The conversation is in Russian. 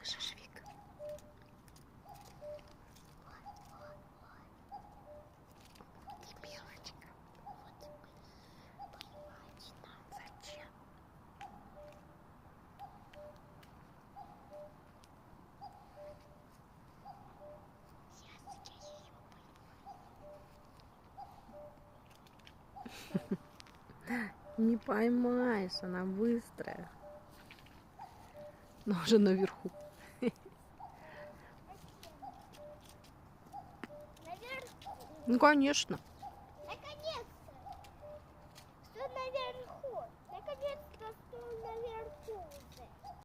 Слышишь, Вик? И белочка. Зачем? Не поймаешь, она быстрая. Но уже наверху. Ну, конечно.